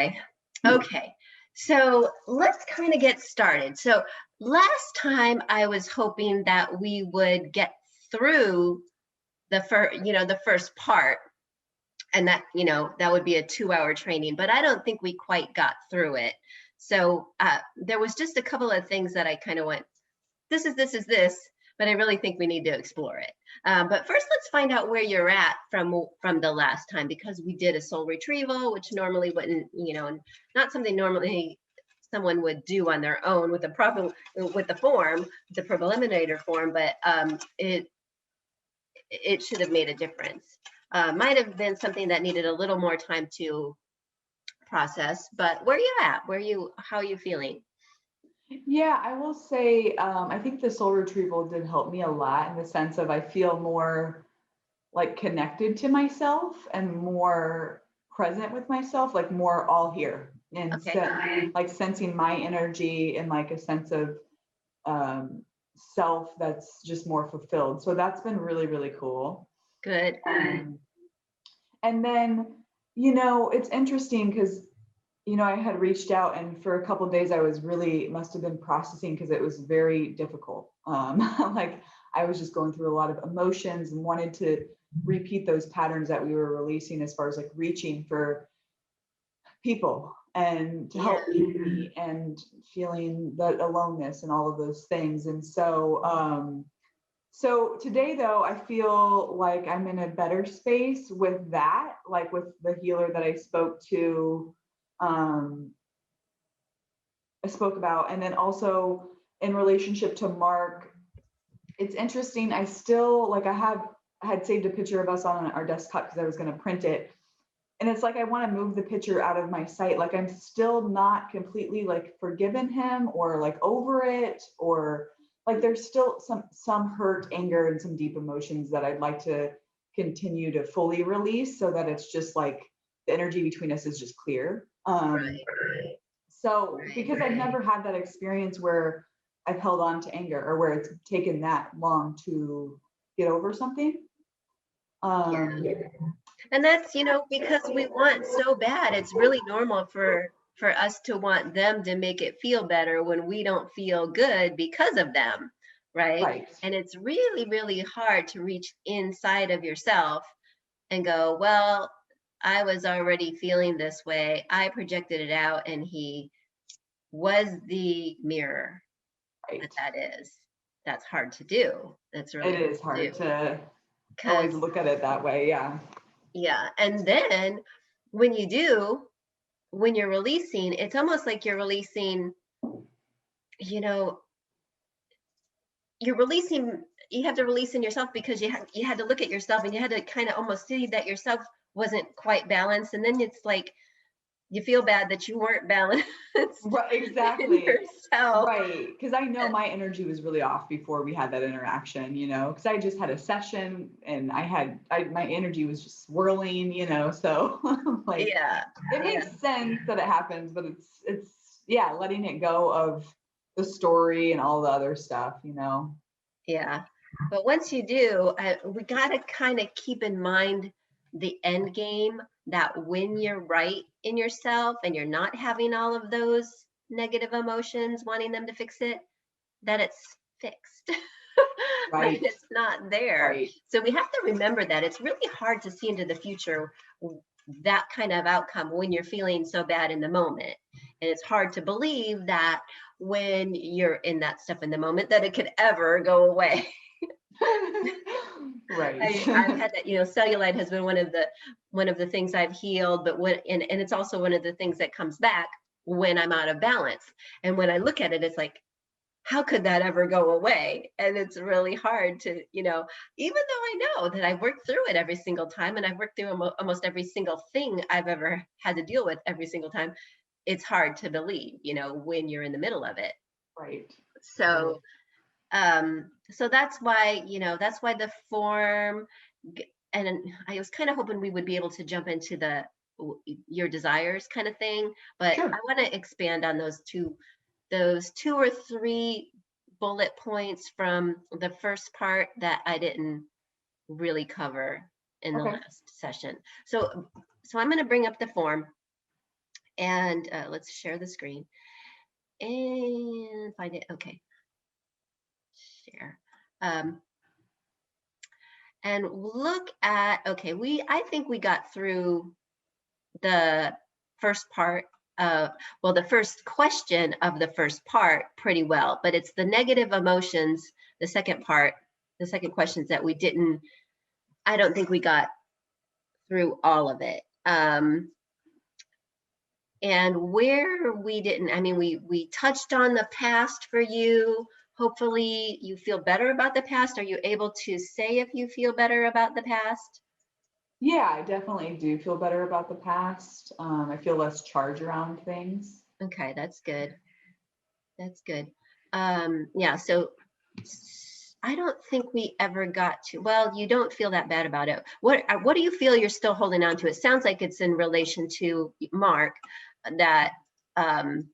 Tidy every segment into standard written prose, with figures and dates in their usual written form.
Anyway, okay. So let's kind of get started. So last time I was hoping that we would get through the first part, and that would be a 2-hour training, but I don't think we quite got through it. So there was just a couple of things that I kind of went, this is this, but I really think we need to explore it. But first, let's find out where you're at from the last time, because we did a soul retrieval, which normally wouldn't, not something normally someone would do on their own with the Probleminator form, but it should have made a difference. Might have been something that needed a little more time to process, but where are you at? How are you feeling? Yeah, I will say, I think the soul retrieval did help me a lot in the sense of I feel more like connected to myself and more present with myself, like more all here and Okay. like sensing my energy and like a sense of um, self that's just more fulfilled. So that's been really, really cool. Good. And then, it's interesting because I had reached out and for a couple of days I was really must have been processing because it was very difficult. Like I was just going through a lot of emotions and wanted to repeat those patterns that we were releasing as far as like reaching for people and to help me and feeling that aloneness and all of those things. And so today though, I feel like I'm in a better space with that, like with the healer that um, I spoke about. And then also in relationship to Mark, it's interesting. I still like I had saved a picture of us on our desktop because I was going to print it. And it's like I want to move the picture out of my sight. Like I'm still not completely like forgiven him or like over it, or like there's still some hurt, anger, and some deep emotions that I'd like to continue to fully release so that it's just like the energy between us is just clear. Right. So because I've never had that experience where I've held on to anger or where it's taken that long to get over something. Yeah. And that's, because we want so bad, it's really normal for us to want them to make it feel better when we don't feel good because of them, right? Right. And it's really, really hard to reach inside of yourself and go, well, I was already feeling this way. I projected it out, and he was the mirror. Right. That is. That's hard to do. That's really It hard is to hard do. to always Because, look at it that way. Yeah. yeah. And then when you do, when you're releasing, it's almost like you're releasing, you know, you're releasing, you have to release in yourself because you had to look at yourself and you had to kind of almost see that yourself wasn't quite balanced. And then it's like you feel bad that you weren't balanced Right. in Exactly. yourself. Right. Because I know my energy was really off before we had that interaction, because I just had a session and my energy was just swirling, so like Yeah. it Yeah. makes sense that it happens, but yeah, letting it go of the story and all the other stuff. Yeah. But once you do, we got to kind of keep in mind the end game, that when you're right in yourself and you're not having all of those negative emotions, wanting them to fix it, that it's fixed. Right? Right. It's not there. Right. So we have to remember that it's really hard to see into the future that kind of outcome when you're feeling so bad in the moment. And it's hard to believe that when you're in that stuff in the moment that it could ever go away. Right. I've had that, cellulite has been one of the things I've healed, but and it's also one of the things that comes back when I'm out of balance. And when I look at it, it's like, how could that ever go away? And it's really hard to, even though I know that I've worked through it every single time and I've worked through almost every single thing I've ever had to deal with every single time, it's hard to believe, when you're in the middle of it. Right. So, so that's why, the form, and I was kind of hoping we would be able to jump into your desires kind of thing, but Sure. I want to expand on those two or three bullet points from the first part that I didn't really cover in the Okay. last session. So I'm going to bring up the form, And let's share the screen and find it. Okay, share. Um, and look at, okay, I think we got through the first part of, well, the first question of the first part pretty well, but it's the negative emotions, the second part, the second questions that we didn't, I don't think we got through all of it. And where we didn't, I mean, we touched on the past for you. Hopefully you feel better about the past. Are you able to say if you feel better about the past? Yeah, I definitely do feel better about the past. I feel less charge around things. Okay, that's good. That's good. Yeah, so I don't think we ever got to, well, you don't feel that bad about it. What do you feel you're still holding on to? It sounds like it's in relation to Mark that um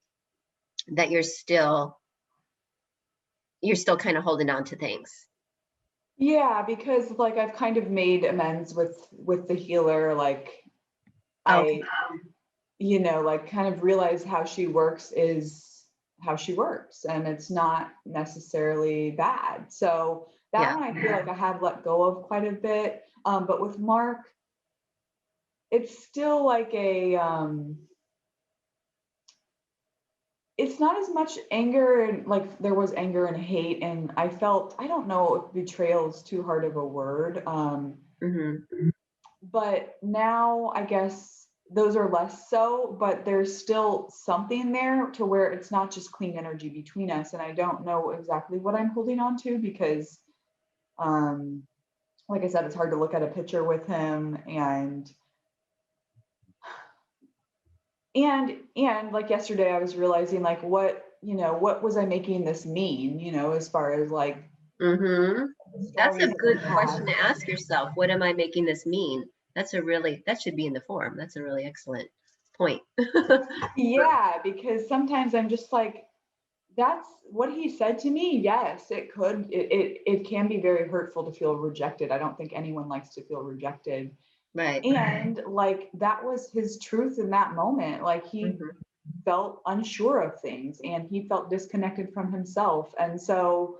that you're still kind of holding on to things. Yeah, because like I've kind of made amends with the healer. Like Okay. I, like kind of realize how she works is how she works, and it's not necessarily bad. So that Yeah. one I feel like I have let go of quite a bit. But with Mark, it's still like it's not as much anger, and like there was anger and hate, and I felt, I don't know if betrayal is too hard of a word. Hmm. But now I guess those are less so, but there's still something there to where it's not just clean energy between us. And I don't know exactly what I'm holding on to because, um, like I said, it's hard to look at a picture with him and like yesterday I was realizing like what was I making this mean, as far as like Hmm. the That's a stories that good we question have. to ask yourself. What am I making this mean? That should be in the form. That's a really excellent point. Yeah, because sometimes I'm just like, that's what he said to me. Yes, it can be very hurtful to feel rejected. I don't think anyone likes to feel rejected. Right. And like that was his truth in that moment. Like he Hmm. felt unsure of things and he felt disconnected from himself. And so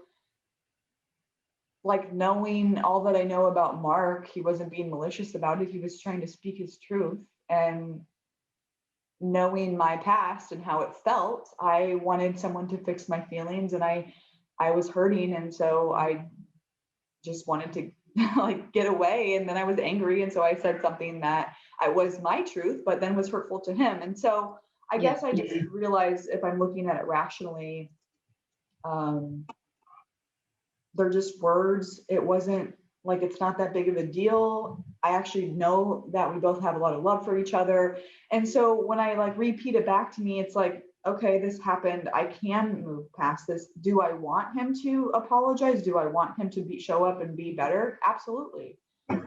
like knowing all that I know about Mark, he wasn't being malicious about it. He was trying to speak his truth. And knowing my past and how it felt, I wanted someone to fix my feelings, and I was hurting, and so I just wanted to like get away, and then I was angry, and so I said something that I was my truth but then was hurtful to him. And so I Yeah. guess I just realized, if I'm looking at it rationally, um they're just words. It wasn't like, it's not that big of a deal. I actually know that we both have a lot of love for each other. And so when I like repeat it back to me, it's like, okay, this happened. I can move past this. Do I want him to apologize? Do I want him to show up and be better? Absolutely.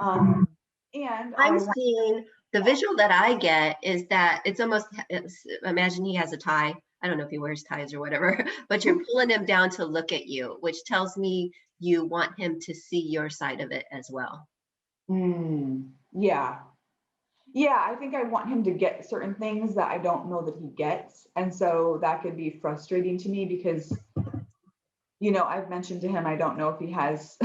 Um, and I'm I want, seeing the visual that I get is that imagine he has a tie. I don't know if he wears ties or whatever, but you're pulling him down to look at you, which tells me you want him to see your side of it as well. yeah. Yeah, I think I want him to get certain things that I don't know that he gets. And so that could be frustrating to me because, I've mentioned to him, I don't know if he has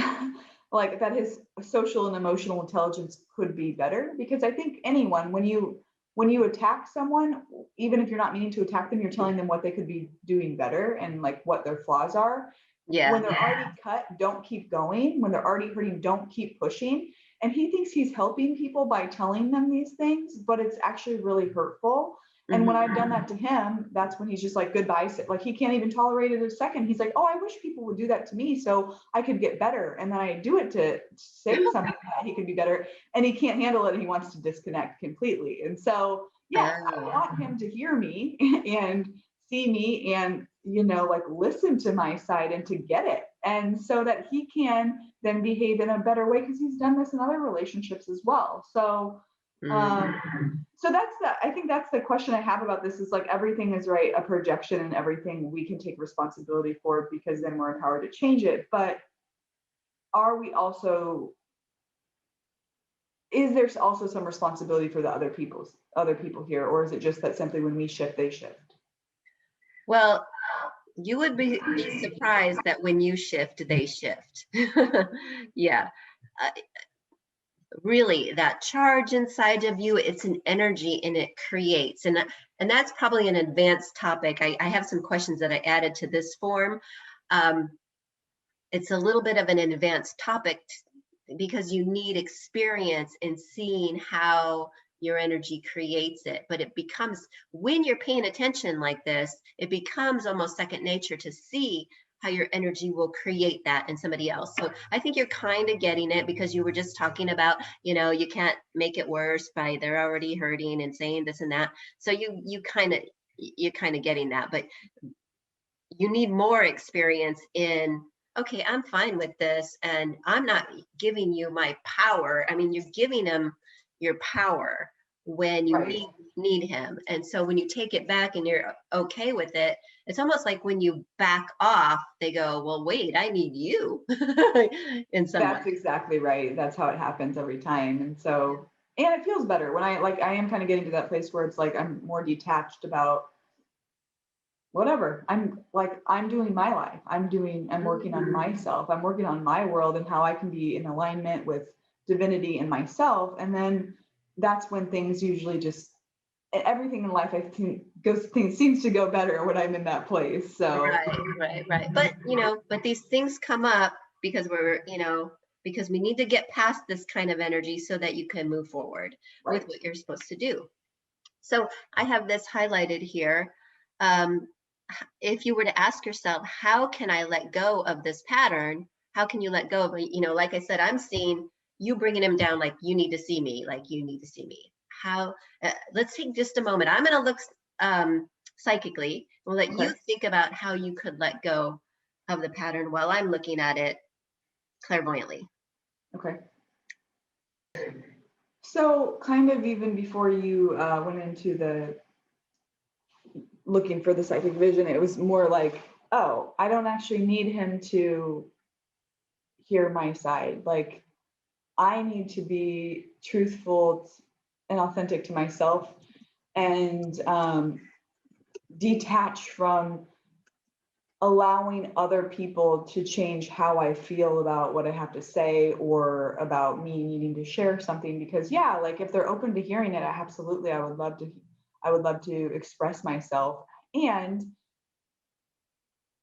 like that his social and emotional intelligence could be better, because I think anyone, when you attack someone, even if you're not meaning to attack them, you're telling them what they could be doing better and like what their flaws are. When Yeah. they're already cut, don't keep going. When they're already hurting, don't keep pushing. And he thinks he's helping people by telling them these things, but it's actually really hurtful. And when Hmm. I've done that to him, that's when he's just like, goodbye. Like he can't even tolerate it a second. He's like, oh, I wish people would do that to me so I could get better. And then I do it to say something that he could be better, and he can't handle it. And he wants to disconnect completely. And so, yes, I Oh, want him to hear me and see me and, like listen to my side and to get it. And so that he can then behave in a better way, because he's done this in other relationships as well. So, mm, so I think that's the question I have about this, is like, everything is right, a projection, and everything we can take responsibility for because then we're empowered to change it. But are we also is there also some responsibility for the other people here, or is it just that simply when we shift, they shift? Well, you would be surprised that when you shift, they shift. Yeah. Uh, Really, that charge inside of you, it's an energy and it creates. And that's probably an advanced topic. I have some questions that I added to this form. Um, it's a little bit of an advanced topic because you need experience in seeing how your energy creates it. But it becomes, when you're paying attention like this, it becomes almost second nature to see how your energy will create that in somebody else. So I think you're kind of getting it because you were just talking about, you can't make it worse by they're already hurting and saying this and that. So you're kind of getting that, but you need more experience in, okay, I'm fine with this and I'm not giving you my power. I mean, you're giving him your power when you Right. need him. And so when you take it back and you're okay with it, it's almost like when you back off, they go, well, wait, I need you in some way. That's exactly right. That's how it happens every time. And so, and it feels better when I am kind of getting to that place where it's like I'm more detached about whatever. I'm doing my life. I'm working on Mhm. myself. I'm working on my world and how I can be in alignment with divinity and myself. And then that's when things usually just, everything in life I think things seems to go better when I'm in that place. So Right, right, right. But these things come up because because we need to get past this kind of energy so that you can move forward with right. what you're supposed to do. So I have this highlighted here. Um, if you were to ask yourself, how can I let go of this pattern? How can you let go of it? Like I said, I'm seeing you bringing him down like you need to see me, like you need to see me. How, let's take just a moment. I'm going to look psychically. We'll let you Okay. think about how you could let go of the pattern while I'm looking at it clairvoyantly. Okay. So kind of even before you went into the looking for the psychic vision, it was more like, oh, I don't actually need him to hear my side. Like, I need to be truthful and authentic to myself and detach from allowing other people to change how I feel about what I have to say or about me needing to share something. Because yeah, like if they're open to hearing it, absolutely, I would love to express myself. And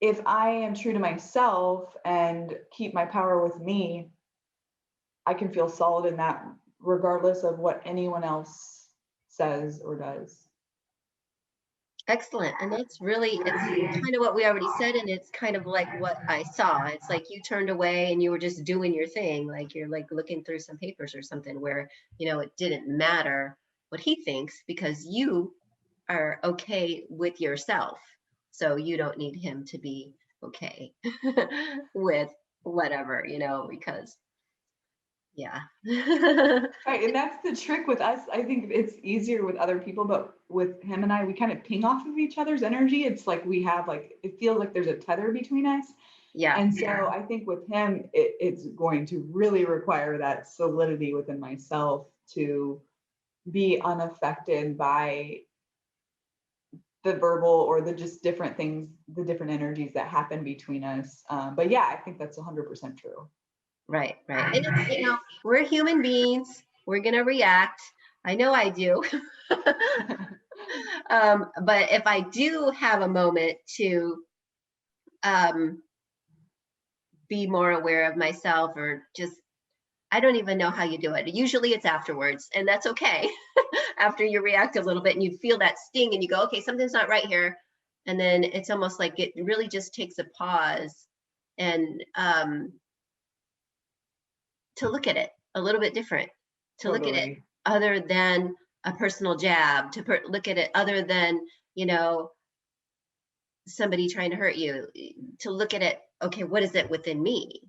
if I am true to myself and keep my power with me, I can feel solid in that regardless of what anyone else says or does. Excellent. And it's kind of what we already said. And it's kind of like what I saw. It's like you turned away and you were just doing your thing. Like you're like looking through some papers or something where, it didn't matter what he thinks because you are okay with yourself. So you don't need him to be okay with whatever, because yeah. Right. And that's the trick with us. I think it's easier with other people, but with him and I, we kind of ping off of each other's energy. It's like we have it feels like there's a tether between us. Yeah. And so I think with him, it's going to really require that solidity within myself to be unaffected by the verbal or the just different things, the different energies that happen between us. But yeah, I think that's 100% true. Right, right. And it's, we're human beings. We're going to react. I know I do. But if I do have a moment to um, be more aware of myself or just, I don't even know how you do it. Usually it's afterwards, and that's okay. After you react a little bit and you feel that sting and you go, okay, something's not right here. And then it's almost like it really just takes a pause and to look at it a little bit different, to look at it Totally. other than a personal jab, to look at it other than, you know, somebody trying to hurt you, to look at it, okay, what is it within me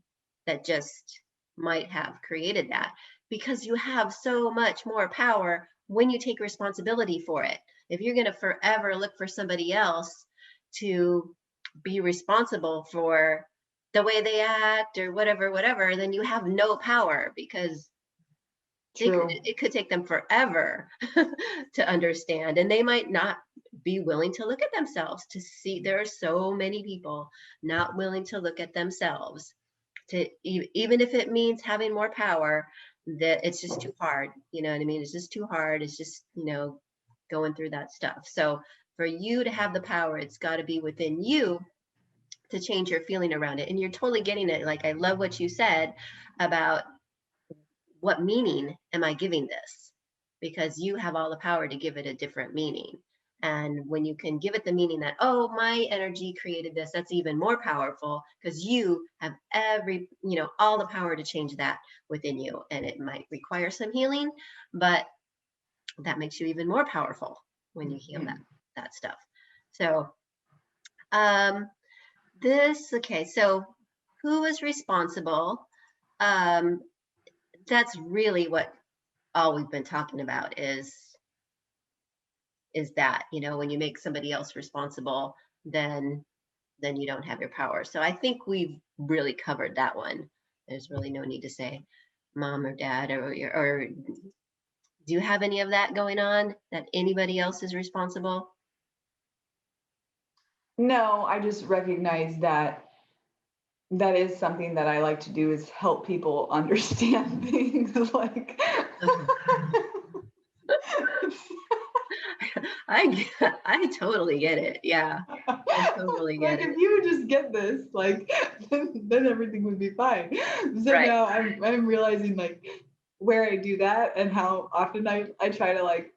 that just might have created that? Because you have so much more power when you take responsibility for it. If you're going to forever look for somebody else to be responsible for the way they act or whatever, then you have no power because True. It could take them forever to understand, and they might not be willing to look at themselves to see. There are so many people not willing to look at themselves, to even if it means having more power, that it's just too hard. You know what I mean? It's just too hard. It's just, going through that stuff. So for you to have the power, it's got to be within you to change your feeling around it. And you're totally getting it. Like, I love what you said about what meaning am I giving this? Because you have all the power to give it a different meaning. And when you can give it the meaning that, oh, my energy created this, that's even more powerful, because you have all the power to change that within you. And it might require some healing, but that makes you even more powerful when you heal that stuff. So okay, so who is responsible? That's really what all we've been talking about is that, when you make somebody else responsible, then you don't have your power. So I think we've really covered that one. There's really no need to say mom or dad, or do you have any of that going on, that anybody else is responsible? No, I just recognize that that is something that I like to do, is help people understand things like I I totally get it. Yeah, I totally like get if it. you would just get this, like then everything would be fine. So Right. now I'm realizing like where I do that and how often I try to like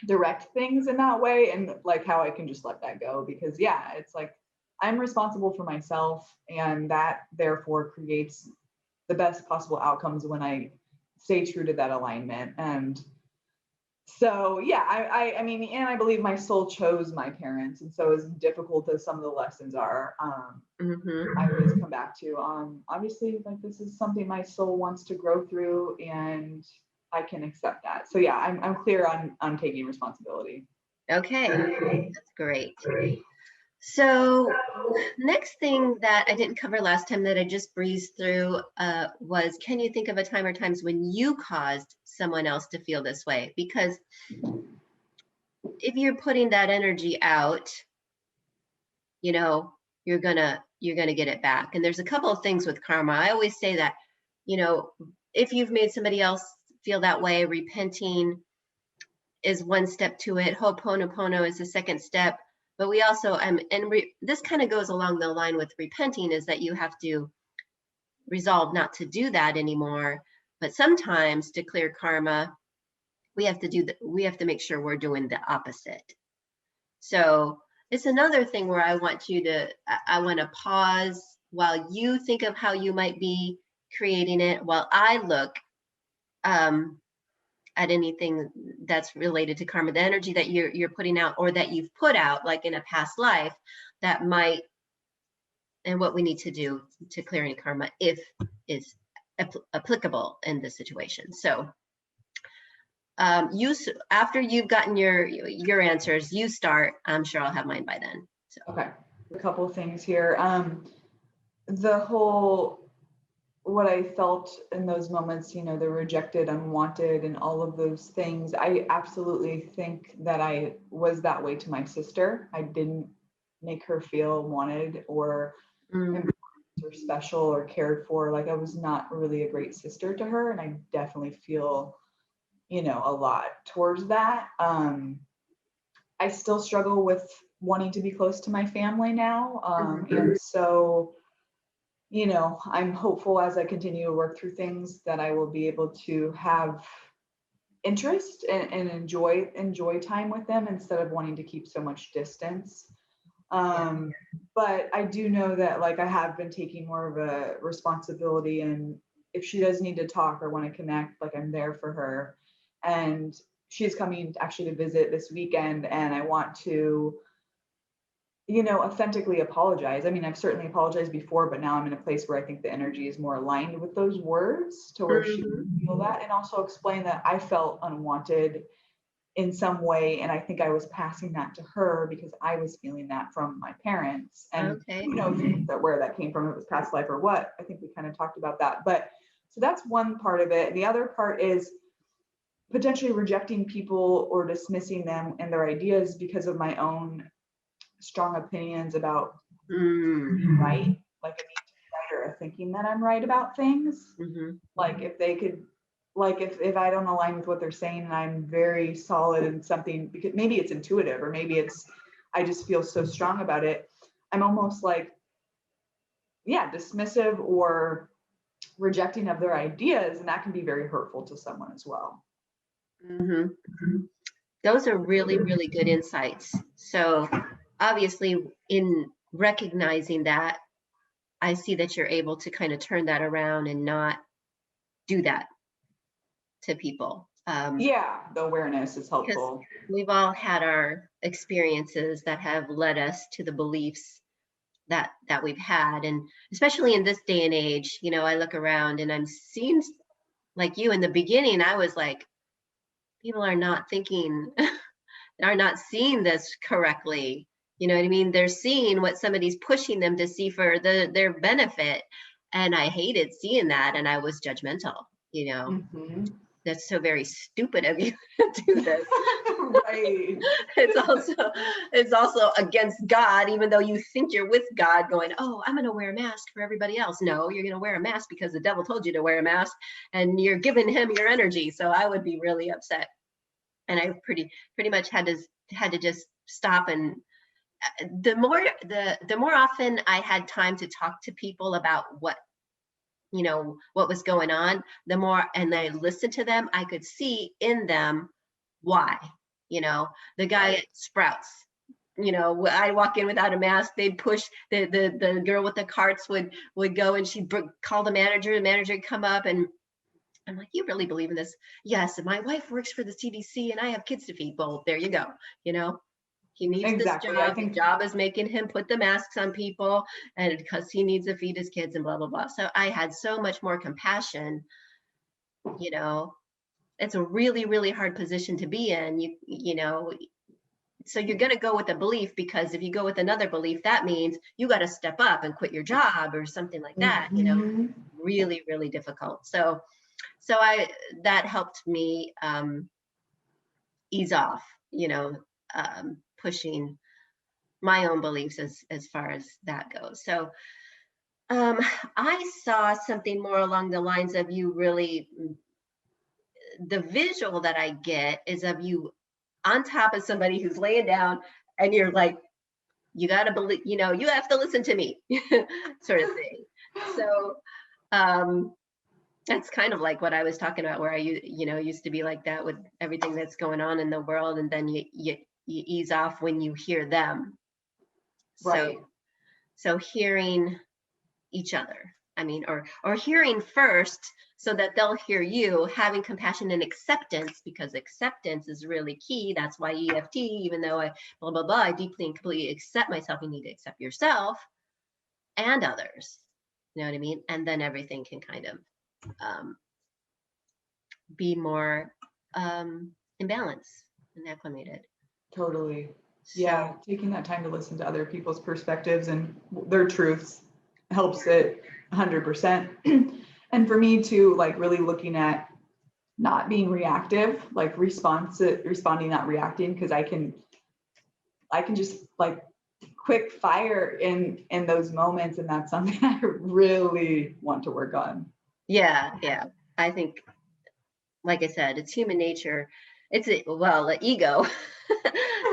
direct things in that way, and like how I can just let that go, because yeah, it's like I'm responsible for myself, and that therefore creates the best possible outcomes when I stay true to that alignment. And so yeah, I mean, and I believe my soul chose my parents, and so as difficult as some of the lessons are, I always come back to, obviously, like this is something my soul wants to grow through, and I can accept that. So yeah, I'm clear on taking responsibility. Okay, that's great. So next thing that I didn't cover last time that I just breezed through was, can you think of a time or times when you caused someone else to feel this way? Because if you're putting that energy out, you know, you're gonna get it back. And there's a couple of things with karma. I always say that, you know, if you've made somebody else feel that way, repenting is one step to it. Ho'oponopono is the second step. But we also, this kind of goes along the line with repenting, is that you have to resolve not to do that anymore. But sometimes to clear karma, we have to make sure we're doing the opposite. So it's another thing where I want to pause while you think of how you might be creating it, while I look um, at anything that's related to karma, the energy that you're putting out or that you've put out, like in a past life, that might, and what we need to do to clear any karma if is applicable in this situation. So after you've gotten your answers, you start. I'm sure I'll have mine by then. So Okay, a couple of things here. The whole, what I felt in those moments, the rejected, unwanted, and all of those things, I absolutely think that I was that way to my sister. I didn't make her feel wanted or mm, important or special or cared for. Like I was not really a great sister to her, and I definitely feel, a lot towards that. I still struggle with wanting to be close to my family now. And so, I'm hopeful as I continue to work through things that I will be able to have interest and enjoy time with them instead of wanting to keep so much distance. yeah. But I do know that like I have been taking more of a responsibility, and if she does need to talk or want to connect, like I'm there for her. And she's coming actually to visit this weekend, and I want to, authentically apologize. I mean, I've certainly apologized before, but now I'm in a place where I think the energy is more aligned with those words to where she Mhm. can feel that, and also explain that I felt unwanted in some way. And I think I was passing that to her because I was feeling that from my parents. And Okay. who knows where that came from, if it was past life or what. I think we kind of talked about that. But so that's one part of it. The other part is potentially rejecting people or dismissing them and their ideas because of my own strong opinions about being right. Like I need to be right, or thinking that I'm right about things. Mm-hmm. Like if they could, like if I don't align with what they're saying and I'm very solid in something, because maybe it's intuitive or maybe it's, I just feel so strong about it. I'm almost like, yeah, dismissive or rejecting of their ideas. And that can be very hurtful to someone as well. Mm-hmm. Those are really, really good insights. So obviously in recognizing that, I see that you're able to kind of turn that around and not do that to people. Yeah, the awareness is Because helpful. we've all had our experiences that have led us to the beliefs that we've had. And especially in this day and age, you know, I look around and I'm seeing, like you in the beginning, I was like, people are not thinking, are not seeing this correctly. You know what I mean? They're seeing what somebody's pushing them to see for their benefit. And I hated seeing that. And I was judgmental, you know. Mm-hmm. That's so very stupid of you to do this. Right. It's also against God, even though you think you're with God, going, oh, I'm going to wear a mask for everybody else. No, you're going to wear a mask because the devil told you to wear a mask, and you're giving him your energy. So I would be really upset, and I pretty much had to just stop. And the more often I had time to talk to people about what was going on, the more, and I listened to them, I could see in them why. The guy at Sprouts, I walk in without a mask, they'd push the girl with the carts would go, and she'd call the manager would come up, and I'm like, you really believe in this? Yes, and my wife works for the CDC and I have kids to feed. Well, there you go. you know he needs this Exactly. I job. The think job is making him put the masks on people, and because he needs to feed his kids and blah blah blah. So I had so much more compassion. you know it's a really, really hard position to be in. So you're going to go with a belief, because if you go with another belief, that means you got to step up and quit your job or something like that. mhm. Really, really difficult. So I that helped me ease off, pushing my own beliefs as far as that goes. So um, I saw something more along the lines of you really, the visual that I get is of you on top of somebody who's laying down, and you're like, you got to believe, you have to listen to me, sort of thing. So that's kind of like what I was talking about, where I used to be like that with everything that's going on in the world, and then you ease off when you hear them. Right. So hearing each other, I mean, or hearing first so that they'll hear you, having compassion and acceptance, because acceptance is really key. That's why EFT, even though I blah blah blah, I deeply and completely accept myself, you need to accept yourself and others. You know what I mean? And then everything can kind of um, be more in balance and acclimated. Totally. So Yeah. Taking that time to listen to other people's perspectives and their truths helps it 100%. And for me too, like really looking at not being reactive, like responding, not reacting, because I can just like quick fire in those moments, and that's something I really want to work on. yeah, I think, like I said, it's human nature. The ego.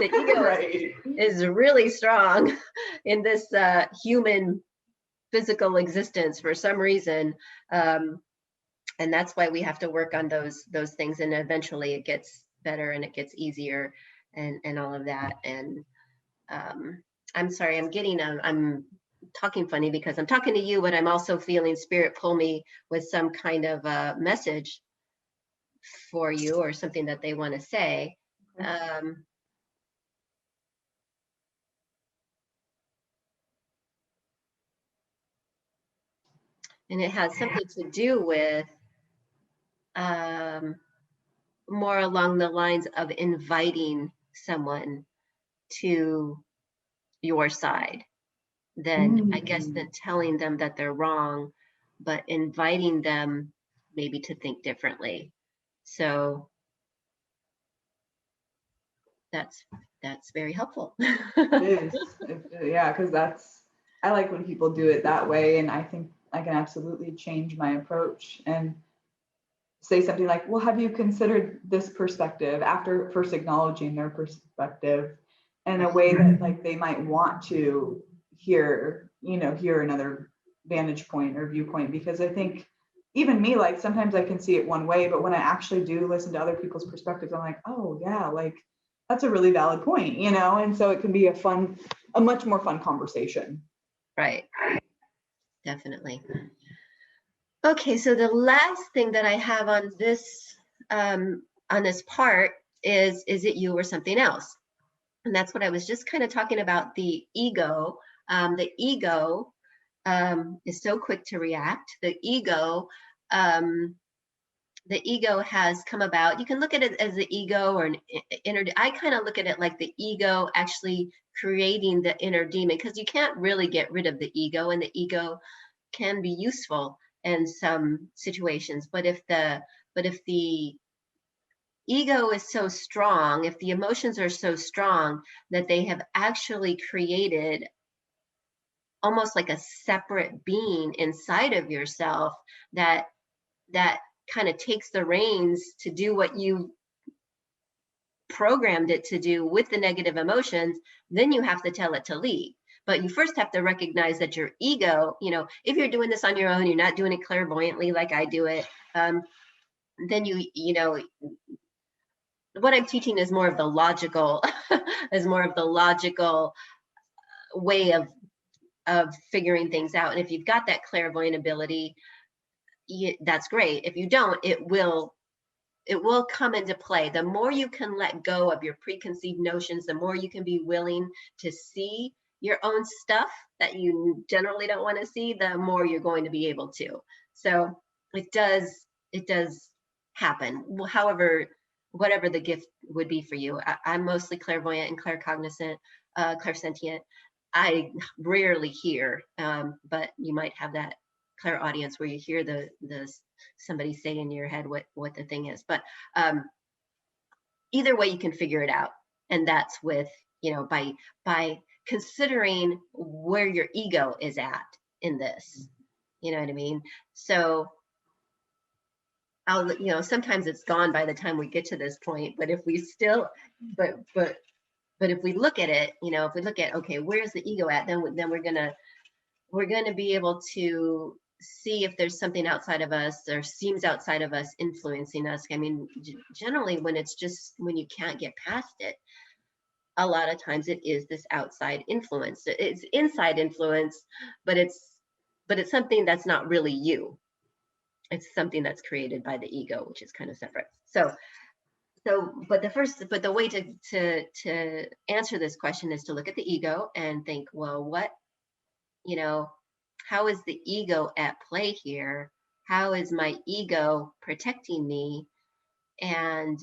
The ego is Right. is really strong in this human physical existence for some reason, and that's why we have to work on those things, and eventually it gets better and it gets easier, and all of that. And I'm sorry, I'm talking funny because I'm talking to you, but I'm also feeling spirit pull me with some kind of a message for you, or something that they want to say. Um, and it has something to do with um, more along the lines of inviting someone to your side, than, I guess, Mm. than telling them that they're wrong, but inviting them maybe to think differently. So that's very helpful. It is. Yeah, because I like when people do it that way. And I think I can absolutely change my approach and say something like, well, have you considered this perspective after first acknowledging their perspective in a way that like they might want to hear another vantage point or viewpoint? Because I think even me, like sometimes I can see it one way, but when I actually do listen to other people's perspectives, I'm like, oh yeah, like that's a really valid point, and so it can be a much more fun conversation. Right. Definitely. Okay, so the last thing that I have on this part is it you or something else? And that's what I was just kind of talking about, the ego. The ego is so quick to react. The ego has come about. You can look at it as the ego or an inner. I kind of look at it like the ego actually creating the inner demon, because you can't really get rid of the ego, and the ego can be useful in some situations. But if the ego is so strong, if the emotions are so strong that they have actually created almost like a separate being inside of yourself that kind of takes the reins to do what you programmed it to do with the negative emotions, then you have to tell it to leave. But you first have to recognize that your ego, if you're doing this on your own, you're not doing it clairvoyantly like I do it, then what I'm teaching is more of the logical, is more of the logical way of figuring things out. And if you've got that clairvoyant ability, that's great. If you don't, it will come into play. The more you can let go of your preconceived notions, the more you can be willing to see your own stuff that you generally don't want to see, the more you're going to be able to. So it does happen. However, whatever the gift would be for you. I'm mostly clairvoyant and claircognizant, clairsentient. I rarely hear, but you might have that clairaudience where you hear the somebody say in your head what the thing is. But either way, you can figure it out, and that's with by considering where your ego is at in this. You know what I mean? So sometimes it's gone by the time we get to this point. But if we still, but if we look at it, if we look at, okay, where's the ego at, then we're gonna be able to see if there's something outside of us or seems outside of us influencing us. I mean, generally when you can't get past it, a lot of times it is this outside influence. It's inside influence, but it's something that's not really you. It's something that's created by the ego, which is kind of separate. But the way to answer this question is to look at the ego and think, well, how is the ego at play here? How is my ego protecting me? And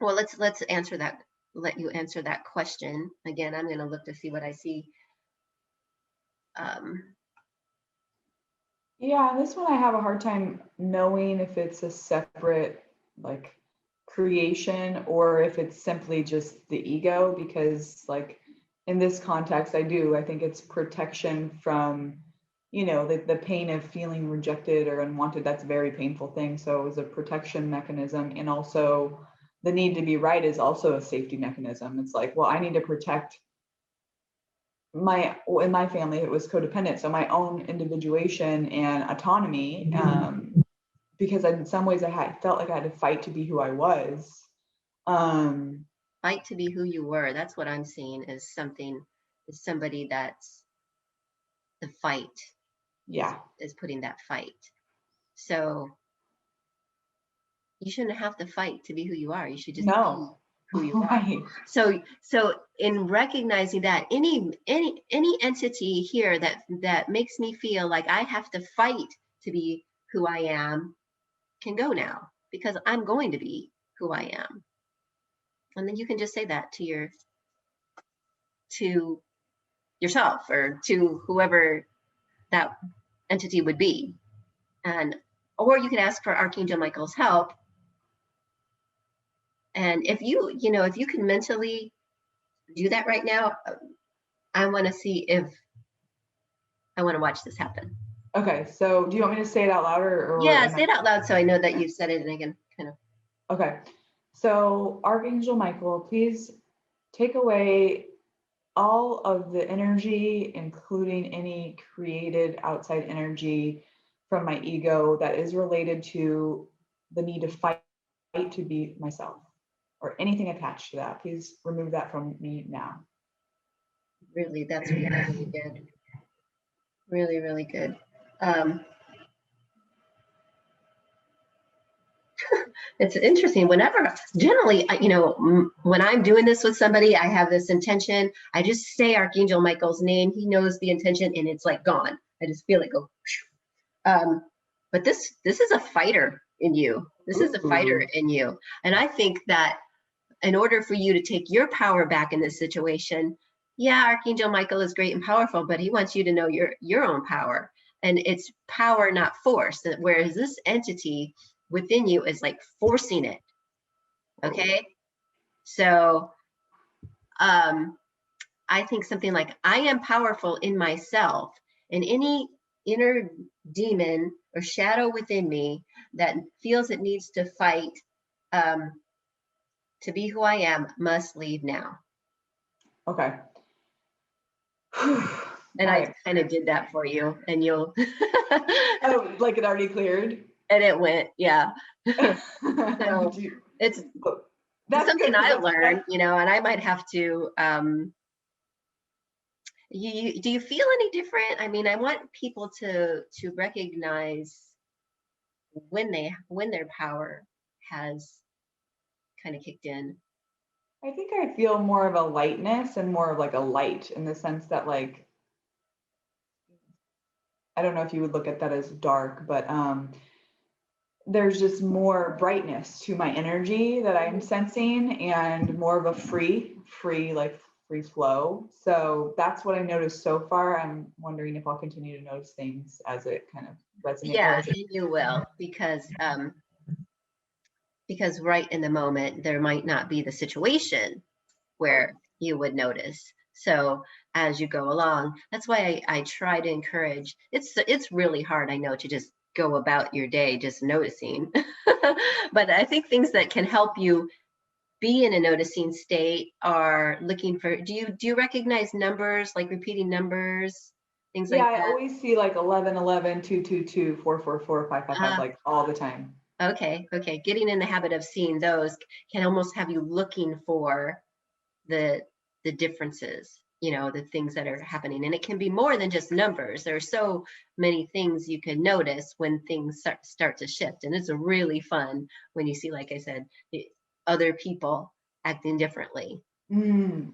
well, let's answer that. Let you answer that question again. I'm going to look to see what I see. Yeah, this one I have a hard time knowing if it's a separate like creation or if it's simply just the ego, because like in this context I think it's protection from the pain of feeling rejected or unwanted. That's a very painful thing. So it was a protection mechanism, and also the need to be right is also a safety mechanism. It's like, well, I need to protect in my family it was codependent, so my own individuation and autonomy, because in some ways I felt like I had to fight to be who I was. Fight to be who you were. That's what I'm seeing is somebody that's the fight. Yeah, is putting that fight. So you shouldn't have to fight to be who you are. You should just be who you are. Right. So in recognizing that, any entity here that makes me feel like I have to fight to be who I am can go now, because I'm going to be who I am. And then you can just say that to yourself or to whoever that entity would be. Or you can ask for Archangel Michael's help And if if you can mentally do that right now, I want to see if I want to watch this happen. Okay, so do you want me to say it out loud, or Yeah, am I? say it out loud so I know that you said it and I can kind of. Okay, so Archangel Michael, please take away all of the energy, including any created outside energy from my ego that is related to the need to fight to be myself, or anything attached to that. Please remove that from me now. Really, that's really, really good. Really, really good. Um, it's interesting. Generally, when I'm doing this with somebody, I have this intention. I just say Archangel Michael's name. He knows the intention, and it's like gone. I just feel it go. But this is a fighter in you. This is a fighter Ooh. in you, and I think that in order for you to take your power back in this situation, yeah, Archangel Michael is great and powerful, but he wants you to know your own power, and it's power, not force. Whereas this entity within you is like forcing it. Okay, so I think something like, I am powerful in myself, and any inner demon or shadow within me that feels it needs to fight um, to be who I am must leave now. Okay. And All I right. kind of did that for you, and you'll. Oh, like it already cleared? And it went, yeah. So Do you- it's oh, that's something good because I that's learned, and I might have to. Do you feel any different? I mean, I want people to recognize when their power has kind of kicked in. I think I feel more of a lightness and more of like a light, in the sense that, like, I don't know if you would look at that as dark, but there's just more brightness to my energy that I'm sensing, and more of a free flow. So that's what I noticed so far. I'm wondering if I'll continue to notice things as it kind of resonates, or Yeah, as it. and you will, because right in the moment there might not be the situation where you would notice. So as you go along, that's why I try to encourage. It's really hard, I know, to just go about your day just noticing. But I think things that can help you be in a noticing state are looking for, do you recognize numbers, like repeating numbers, things Yeah, like I that? always see like 11, 11, 2, 2, 2, 4, 4, 4, 5, 5, 5, Uh, like all the time. okay. Getting in the habit of seeing those can almost have you looking for the differences, the things that are happening. And it can be more than just numbers. There are so many things you can notice when things start to shift, and it's really fun when you see, like I said, other people acting differently.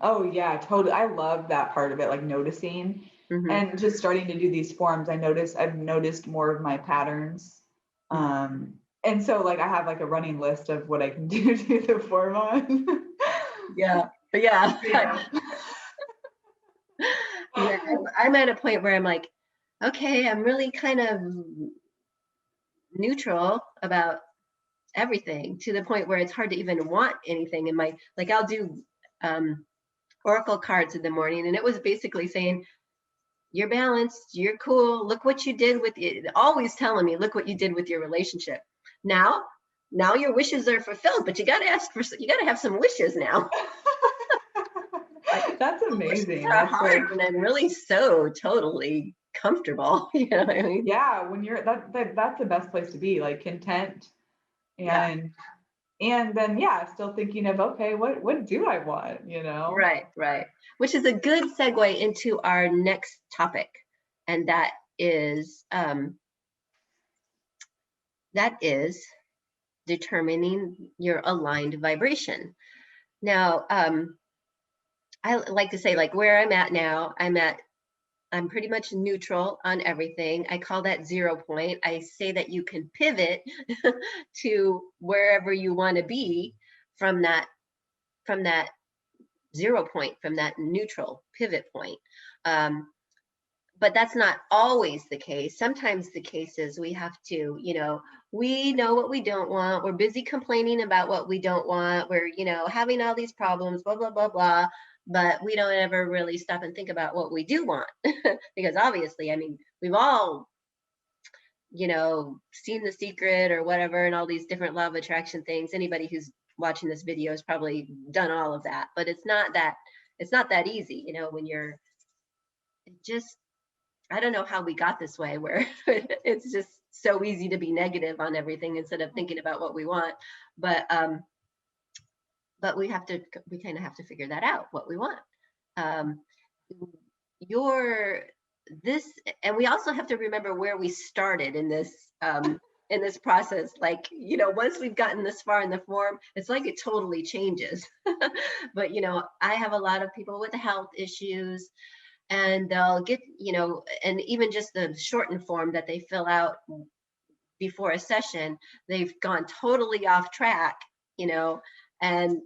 Oh yeah, totally. I love that part of it, like noticing, Hmm. and just starting to do these forms. I've noticed more of my patterns. And so like I have like a running list of what I can do to the form on. Yeah. Yeah. Yeah, I'm at a point where I'm like, okay, I'm really kind of neutral about everything, to the point where it's hard to even want anything in my, like, I'll do um oracle cards in the morning, and it was basically saying, you're balanced, you're cool, look what you did with it, always telling me, look what you did with your relationship. Now your wishes are fulfilled, but you got to you got to have some wishes now. Like, That's wishes amazing. are That's like, hard when I'm really so totally comfortable. You know what I mean? yeah, when you're that's the best place to be, like content, Yeah. and then yeah, still thinking of, okay, what do I want, Right. Which is a good segue into our next topic, and that is determining your aligned vibration. Now, I like to say, like, where I'm at now, I'm pretty much neutral on everything. I call that 0 point. I say that you can pivot to wherever you want to be from that 0 point, from that neutral pivot point. Um, but that's not always the case. Sometimes the case is we have to, we know what we don't want. We're busy complaining about what we don't want. We're, having all these problems, blah, blah, blah, blah. But we don't ever really stop and think about what we do want. Because obviously, I mean, we've all, seen The Secret or whatever, and all these different law of attraction things. Anybody who's watching this video has probably done all of that, but it's not that easy, when you're just, I don't know how we got this way where it's just so easy to be negative on everything instead of thinking about what we want. But we kind of have to figure that out, what we want. Um, your this, and we also have to remember where we started in this process. Like, once we've gotten this far in the form, it's like it totally changes. But I have a lot of people with health issues, and they'll get, and even just the shortened form that they fill out before a session, they've gone totally off track, and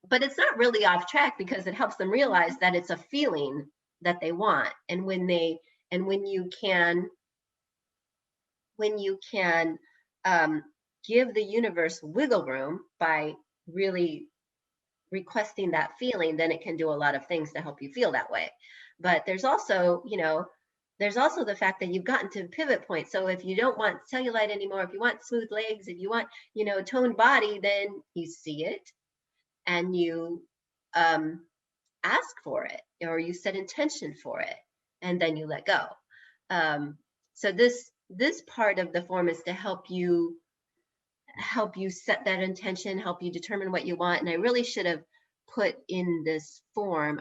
but it's not really off track because it helps them realize that it's a feeling that they want. And when you can give the universe wiggle room by really requesting that feeling, then it can do a lot of things to help you feel that way. But there's also the fact that you've gotten to a pivot point. So if you don't want cellulite anymore, if you want smooth legs, if you want, toned body, then you see it and you ask for it, or you set intention for it, and then you let go. So this part of the form is to help you set that intention, help you determine what you want. And I really should have put in this form,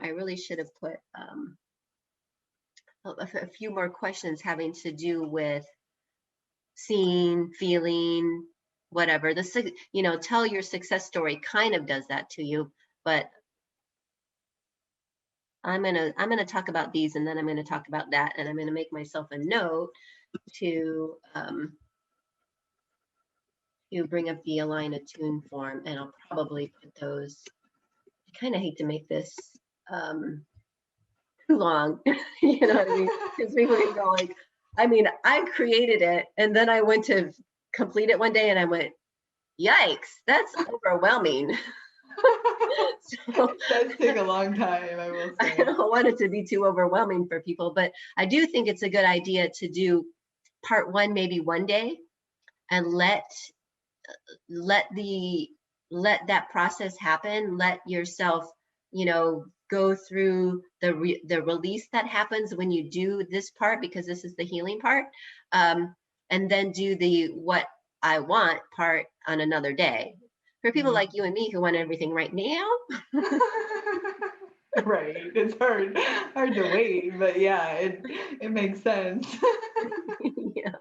a few more questions having to do with seeing, feeling, whatever. Tell your success story kind of does that to you, but I'm gonna talk about these, and then I'm gonna talk about that, and I'm gonna make myself a note to bring up the align attune form, and I'll probably put those. I kind of hate to make this too long, you know what I mean? Because people can go like, I mean, I created it, and then I went to complete it one day, and I went, yikes, that's overwhelming. So, it does take a long time, I will say. I don't want it to be too overwhelming for people, but I do think it's a good idea to do part one maybe one day, and let that process happen. Let yourself, go through the release that happens when you do this part, because this is the healing part, and then do the what I want part on another day. For people like you and me who want everything right now. Right, it's hard to wait, but yeah, it makes sense. Yeah.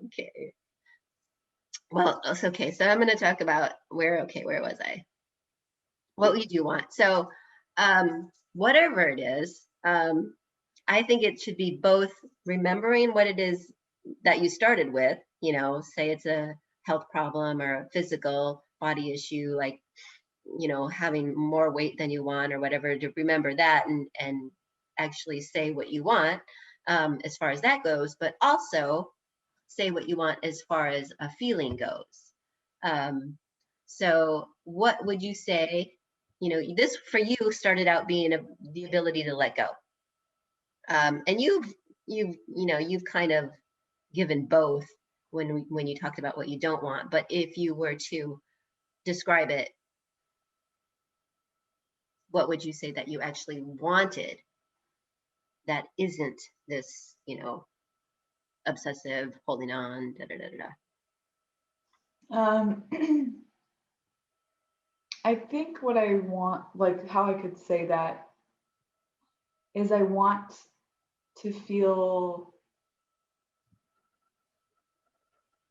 Okay. Well, it's okay. So I'm going to talk about where was I? What we do want. So whatever it is, I think it should be both remembering what it is that you started with, say it's a health problem or a physical body issue, like, having more weight than you want or whatever, to remember that and actually say what you want, as far as that goes, but also say what you want as far as a feeling goes. So what would you say, this for you started out being the ability to let go. And you've kind of given both when you talked about what you don't want, but if you were to describe it, what would you say that you actually wanted that isn't this, obsessive holding on, da da da da da? I think what I want, like how I could say that, is I want to feel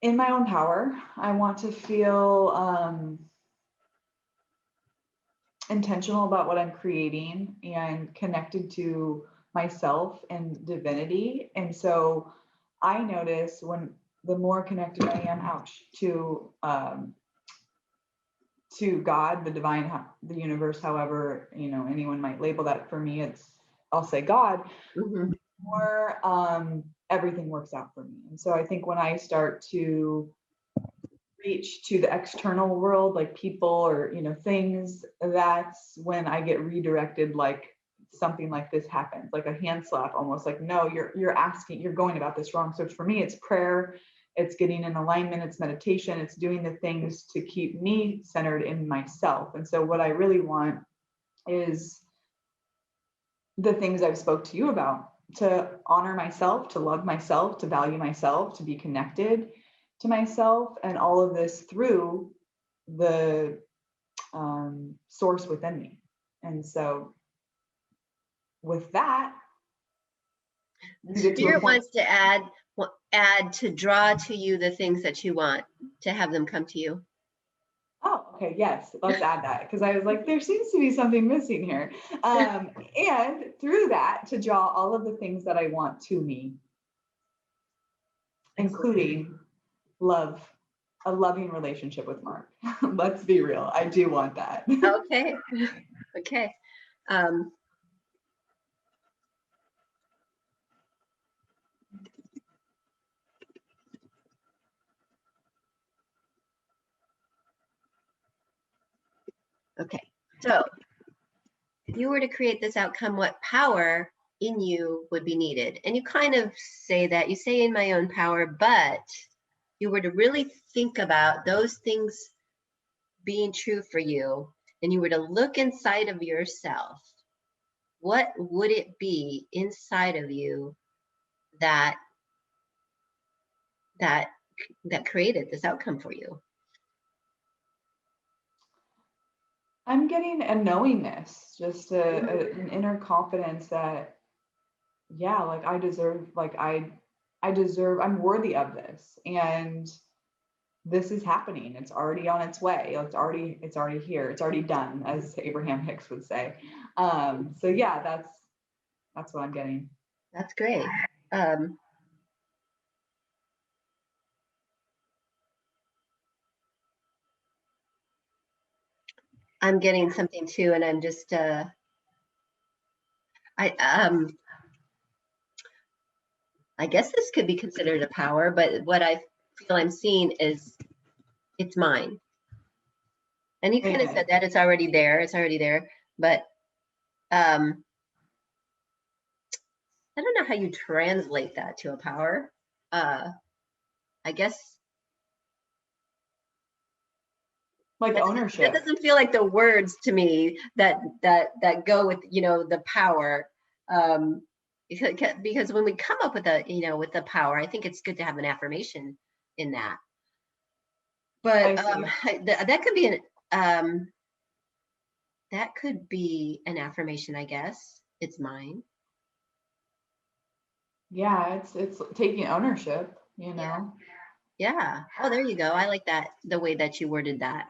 in my own power. I want to feel intentional about what I'm creating and connected to myself and divinity. And so I notice when the more connected I am, to God, the divine, the universe, however, anyone might label that. For me, I'll say God. Mm-hmm. more everything works out for me. And so I think when I start to reach to the external world, like people or, things, that's when I get redirected, like something like this happens, like a hand slap, almost like, no, you're going about this wrong. So for me, it's prayer, it's getting in alignment, it's meditation, it's doing the things to keep me centered in myself. And so what I really want is the things I've spoke to you about, to honor myself, to love myself, to value myself, to be connected to myself, and all of this through the source within me. And so with that, Spirit wants to add to draw to you the things that you want, to have them come to you. Oh, okay. Yes. Let's add that. Because I was like, there seems to be something missing here. And through that, to draw all of the things that I want to me, including love, a loving relationship with Mark. Let's be real. I do want that. Okay. Okay. Okay. So if you were to create this outcome, what power in you would be needed? And you kind of say that, you say in my own power, but you were to really think about those things being true for you, and you were to look inside of yourself, what would it be inside of you that created this outcome for you? Mm-hmm. I'm getting a knowingness, just an inner confidence that, yeah, like I deserve, like I deserve, I'm worthy of this. And this is happening. It's already on its way. It's already here. It's already done, as Abraham Hicks would say. So yeah, that's what I'm getting. That's great. I'm getting something too, and I'm just I guess this could be considered a power, but what I feel I'm seeing is it's mine. And you kind of said that it's already there. It's already there. But I don't know how you translate that to a power. I guess like ownership. That doesn't feel like the words to me that go with the power. Because when we come up with with the power, I think it's good to have an affirmation in that. But that could be an affirmation, I guess. It's mine. Yeah, it's taking ownership, Yeah. Oh, there you go. I like that, the way that you worded that.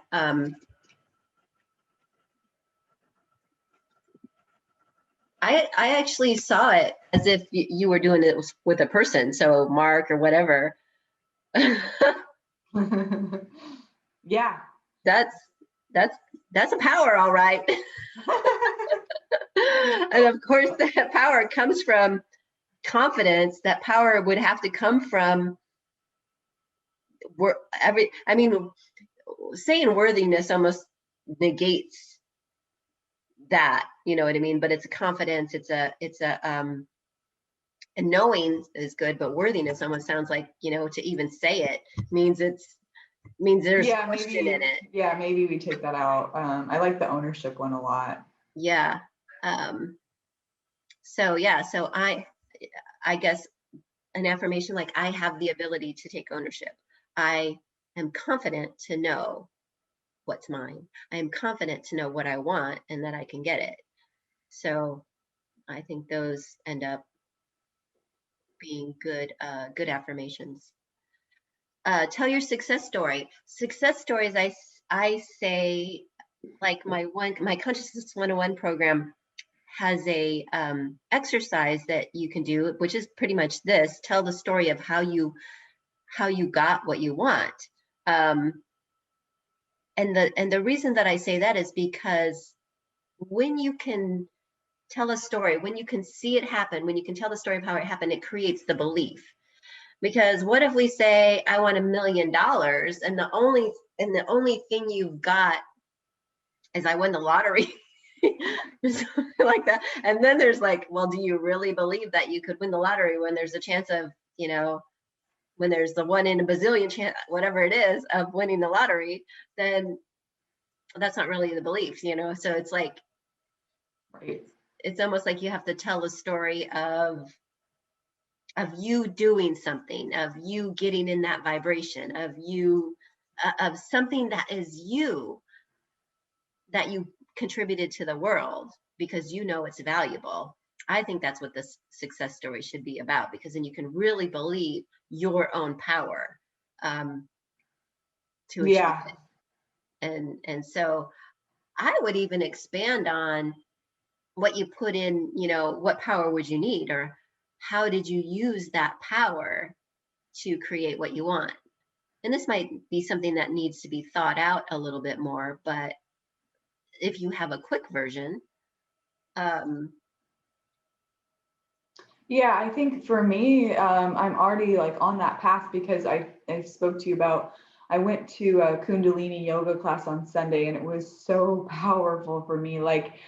I actually saw it as if you were doing it with a person, so Mark or whatever. Yeah. That's a power, all right. And of course, that power comes from confidence. That power would have to come from saying worthiness almost negates that, you know what I mean? But it's a confidence, and knowing is good, but worthiness almost sounds like, to even say it means there's a question in it. Yeah, maybe we take that out. I like the ownership one a lot. Yeah. So I guess an affirmation like, I have the ability to take ownership. I am confident to know what's mine. I am confident to know what I want and that I can get it. So I think those end up being good affirmations. Tell your success story. Success stories, I say, like my Consciousness 101 program has a exercise that you can do, which is pretty much this: tell the story of how you got what you want. And the reason that I say that is because when you can tell a story, when you can see it happen, when you can tell the story of how it happened, it creates the belief. Because what if we say, I want $1 million, and the only thing you've got is I won the lottery, something like that. And then there's like, well, do you really believe that you could win the lottery when there's a chance of, when there's the 1 in a bazillion chance, whatever it is, of winning the lottery? Then that's not really the belief. So it's like, Right. it's almost like you have to tell a story of you doing something, of you getting in that vibration, of you, of something that is you, that you contributed to the world because it's valuable. I think that's what this success story should be about, because then you can really believe your own power, to achieve Yeah. it. And so I would even expand on what you put in, what power would you need, or how did you use that power to create what you want? And this might be something that needs to be thought out a little bit more, but if you have a quick version. Yeah, I think for me, I'm already like on that path because I spoke to you about, I went to a Kundalini yoga class on Sunday and it was so powerful for me. Like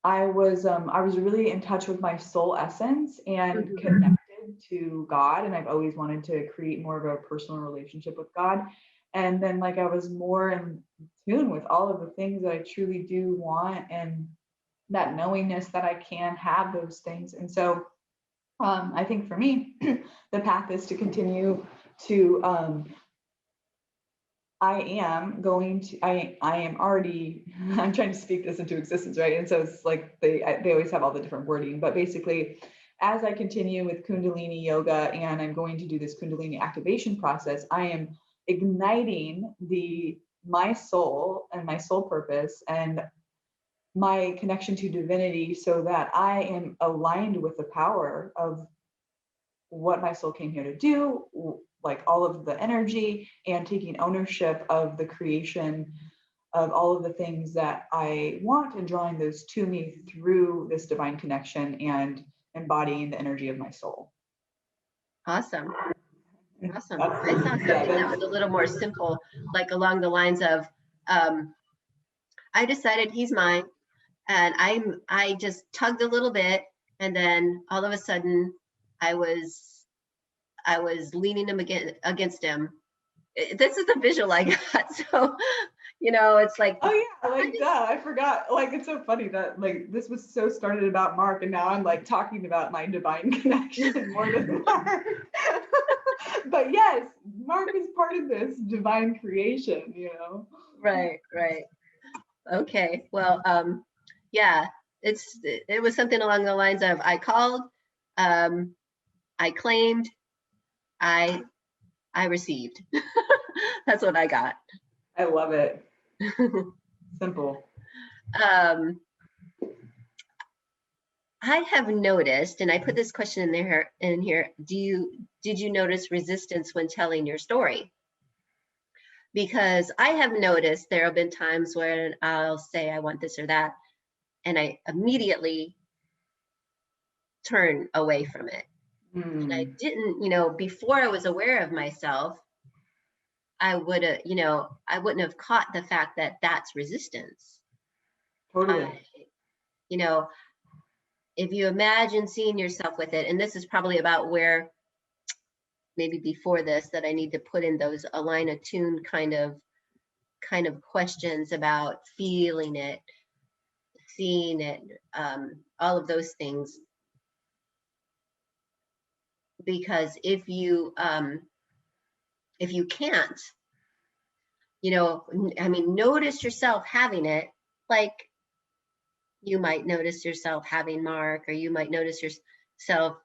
I was really in touch with my soul essence and Mhm. connected to God. And I've always wanted to create more of a personal relationship with God. And then like I was more in tune with all of the things that I truly do want, and that knowingness that I can have those things. And so I think for me, the path is to continue to, I am already, I'm trying to speak this into existence, right? And so it's like they always have all the different wording, but basically, as I continue with Kundalini yoga and I'm going to do this Kundalini activation process, I am igniting my soul and my soul purpose and my connection to divinity so that I am aligned with the power of what my soul came here to do, like all of the energy, and taking ownership of the creation of all of the things that I want and drawing those to me through this divine connection and embodying the energy of my soul. Awesome. Awesome. That's, I saw yeah, something that was a little more simple, like along the lines of, I decided he's mine, and I just tugged a little bit, and then all of a sudden I was I was leaning him against him. This is the visual I got. So, it's like, oh yeah, I like just, duh, I forgot. Like it's so funny that like this was so started about Mark, and now I'm like talking about my divine connection more than Mark. But yes, Mark is part of this divine creation, you know. right, right. Okay. Well, yeah, it was something along the lines of, I called, um, I claimed, I I received. That's what I got. I love it. Simple. um, I have noticed, and I put this question in here. Did you notice resistance when telling your story? Because I have noticed there have been times when I'll say I want this or that, and I immediately turn away from it. And I Mm, didn't, before I was aware of myself, I wouldn't have caught the fact that that's resistance. I, totally. you know, if you imagine seeing yourself with it, and this is probably about where maybe before this that I need to put in those align attune kind of questions about feeling it, seeing it, all of those things. Because if you can't, I mean, notice yourself having it, like you might notice yourself having Mark, or you might notice yourself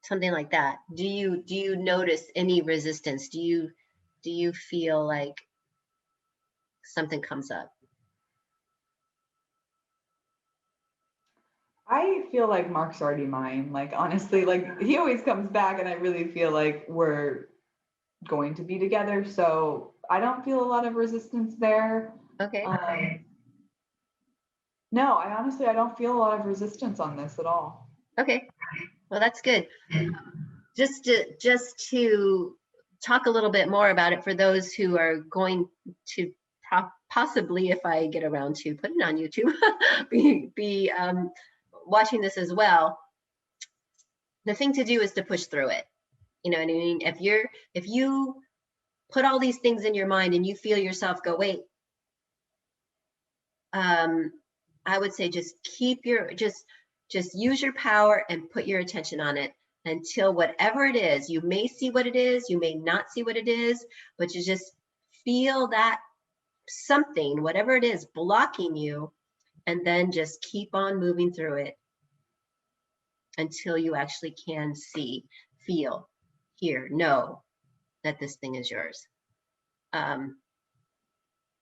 something like that. Do you notice any resistance? Do you feel like something comes up? I feel like Mark's already mine. Like honestly, like he always comes back and I really feel like we're going to be together. So I don't feel a lot of resistance there. Okay. Um, No, I don't feel a lot of resistance on this at all. Okay, well, that's good. Just to talk a little bit more about it for those who are going to possibly, if I get around to putting it on YouTube, be watching this as well. The thing to do is to push through it. You know what I mean? If you put all these things in your mind and you feel yourself go, wait, I would say just keep your just use your power and put your attention on it until whatever it is, you may see what it is, you may not see what it is, but you just feel that something, whatever it is, blocking you, and then just keep on moving through it until you actually can see, feel, hear, know that this thing is yours.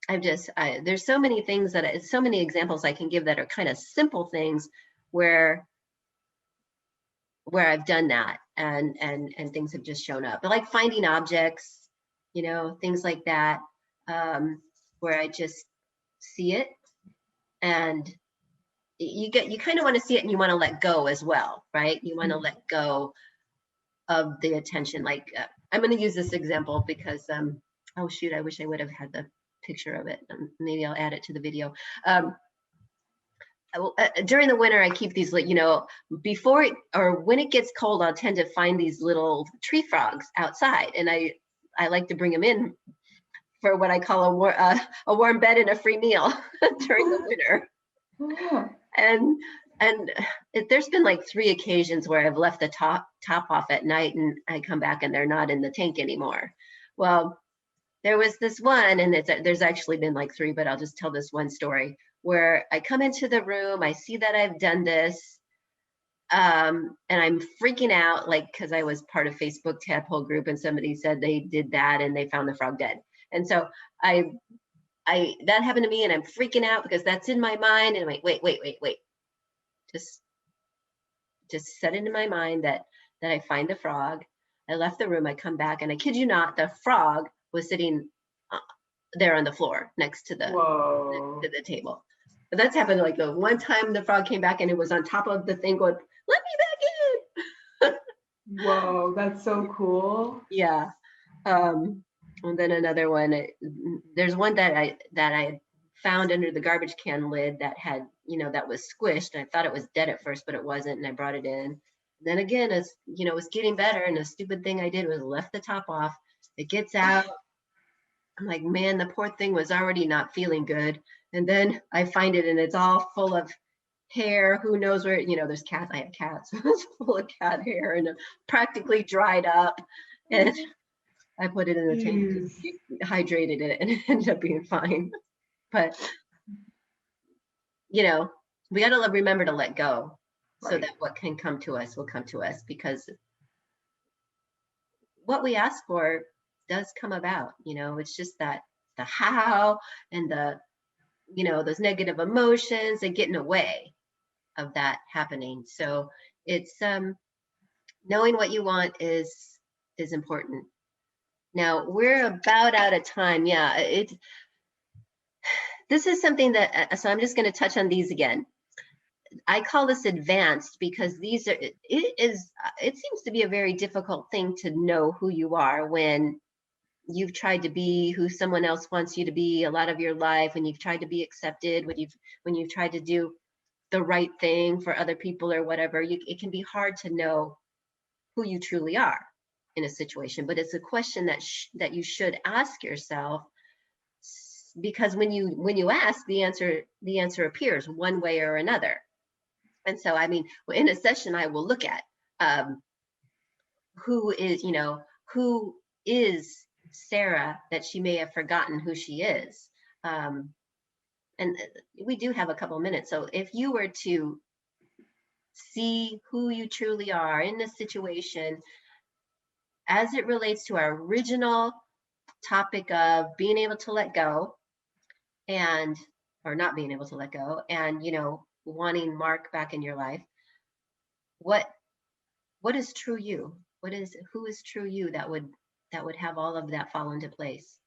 There's so many things so many examples I can give that are kind of simple things where I've done that and things have just shown up. But like finding objects, you know, things like that, where I just see it, and you kind of want to see it and you want to let go as well, right? You want to let go of the attention. Like I'm going to use this example because oh shoot, I wish I would have had the picture of it. Maybe I'll add it to the video. During the winter, I keep these, you know, before or when it gets cold, I'll tend to find these little tree frogs outside, and I like to bring them in for what I call a warm bed and a free meal during the winter. And there's been like 3 occasions where I've left the top off at night, and I come back and they're not in the tank anymore. Well, there was this one, and there's actually been like 3, but I'll just tell this one story where I come into the room, I see that I've done this, and I'm freaking out, like, because I was part of Facebook tadpole group, and somebody said they did that and they found the frog dead. And so I that happened to me, and I'm freaking out because that's in my mind, and I'm like, wait, just set it in my mind that I find the frog. I left the room, I come back, and I kid you not, the frog was sitting there on the floor next to the table. But that's happened like the one time the frog came back and it was on top of the thing going, let me back in. Whoa, that's so cool. Yeah. And then another one, there's one that I found under the garbage can lid that had, you know, that was squished. And I thought it was dead at first, but it wasn't. And I brought it in. Then again, as you know, it was getting better. And the stupid thing I did was left the top off. It gets out. I'm like, man, the poor thing was already not feeling good. And then I find it and it's all full of hair. Who knows where, you know, there's cats. I have cats. It's full of cat hair and practically dried up. And I put it in the tank, hydrated it, and it ended up being fine. But, you know, we got to remember to let go so that what can come to us will come to us, because what we ask for does come about. You know, it's just that the how and the, you know, those negative emotions and getting away of that happening. So it's knowing what you want is important. Now we're about out of time. Yeah, this is something that, so I'm just going to touch on these again. I call this advanced because these are, it seems to be a very difficult thing to know who you are when you've tried to be who someone else wants you to be a lot of your life, when you've tried to be accepted, when you've tried to do the right thing for other people or whatever. It can be hard to know who you truly are in a situation, but it's a question that you should ask yourself, because when you ask, the answer appears one way or another. And so, I mean, in a session, I will look at who is Sarah, that she may have forgotten who she is. And we do have a couple minutes. So if you were to see who you truly are in this situation, as it relates to our original topic of being able to let go, and or not being able to let go, and, you know, wanting Mark back in your life, what is true you? Who is true you that would have all of that fall into place?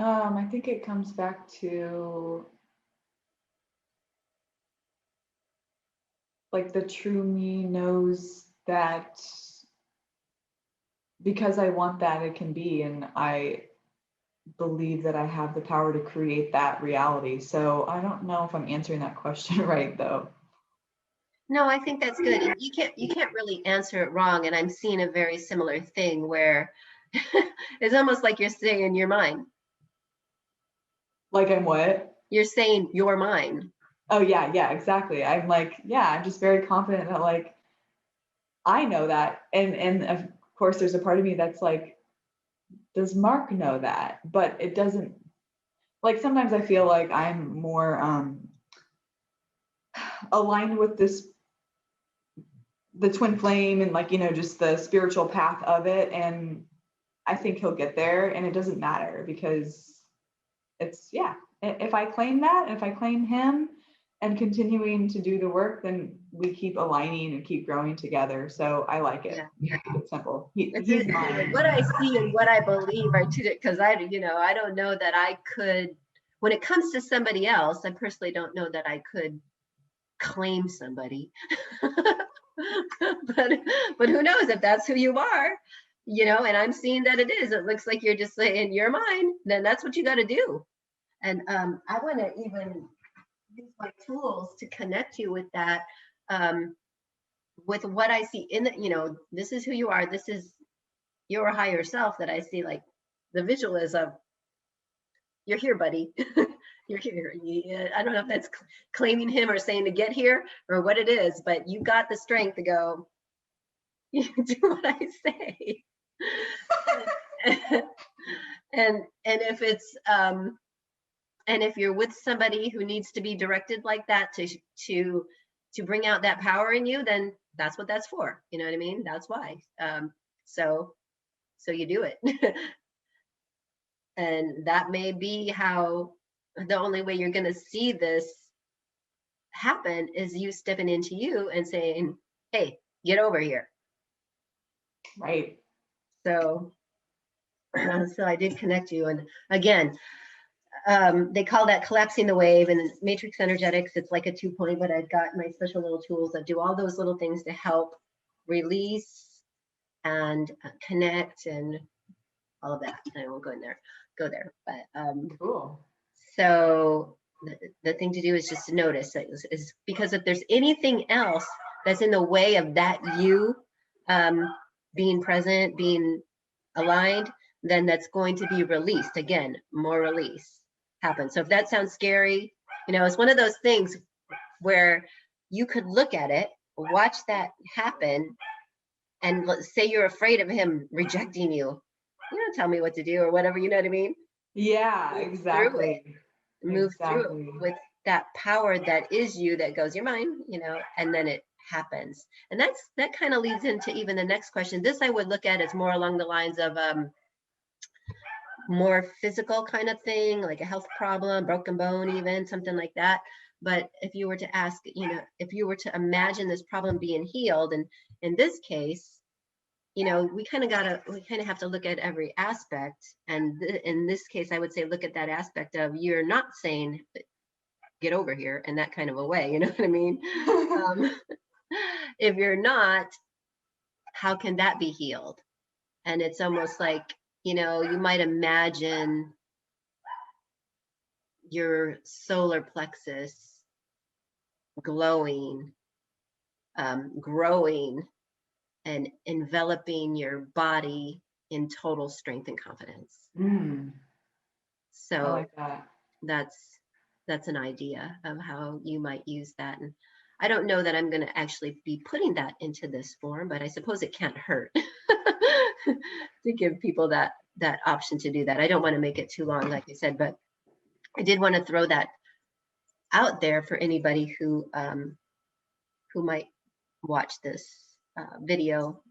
I think it comes back to like the true me knows that because I want that, it can be, and I believe that I have the power to create that reality. So I don't know if I'm answering that question right though. No, I think that's good. And you can't really answer it wrong. And I'm seeing a very similar thing where it's almost like you're saying your mind. Like I'm what? You're saying your mind. Oh yeah, yeah, exactly. I'm like, yeah, I'm just very confident that like I know that. And of course there's a part of me that's like, does Mark know that? But it doesn't, like sometimes I feel like I'm more aligned with this the twin flame and like, you know, just the spiritual path of it. And I think he'll get there and it doesn't matter because it's, yeah, if I claim that, if I claim him and continuing to do the work, then we keep aligning and keep growing together. So I like it. Yeah. It's simple. It's He's mine. what I see and what I believe are two, because I don't know that I could, when it comes to somebody else, I personally don't know that I could claim somebody. but but who knows if that's who you are, and I'm seeing that it is. It looks like you're just saying you're mine, then that's what you got to do. And I want to even use my tools to connect you with that, um, with what I see in the, this is who you are. This is your higher self that I see, like the visual is of, you're here, buddy. You're here. I don't know if that's claiming him or saying to get here or what it is, but you got the strength to go, you do what I say. and if it's and if you're with somebody who needs to be directed like that to bring out that power in you, then that's what that's for. You know what I mean? That's why. So you do it. And that may be how the only way you're going to see this happen is you stepping into you and saying, hey, get over here. Right. So so I did connect you. And again, they call that collapsing the wave. And in matrix energetics, it's like a 2-point, but I've got my special little tools that do all those little things to help release and connect and all of that. I won't go there. But Cool. so the thing to do is just to notice, is because if there's anything else that's in the way of that you being present, being aligned, then that's going to be released. Again, more release happens. So if that sounds scary, it's one of those things where you could look at it, watch that happen, and let's say you're afraid of him rejecting you. You don't tell me what to do or whatever, you know what I mean? Yeah, exactly. Move through it with that power that is you, that goes, you're mine, and then it happens. And that kind of leads into even the next question. This I would look at as more along the lines of more physical kind of thing, like a health problem, broken bone, even something like that. But if you were to ask, if you were to imagine this problem being healed, and in this case, we kind of have to look at every aspect. And in this case, I would say, look at that aspect of, you're not saying get over here in that kind of a way. You know what I mean? If you're not, how can that be healed? And it's almost like, you might imagine your solar plexus glowing, growing, and enveloping your body in total strength and confidence. So I like that. That's an idea of how you might use that. And I don't know that I'm going to actually be putting that into this form, but I suppose it can't hurt to give people that option to do that. I don't want to make it too long, like I said, but I did want to throw that out there for anybody who might watch this video,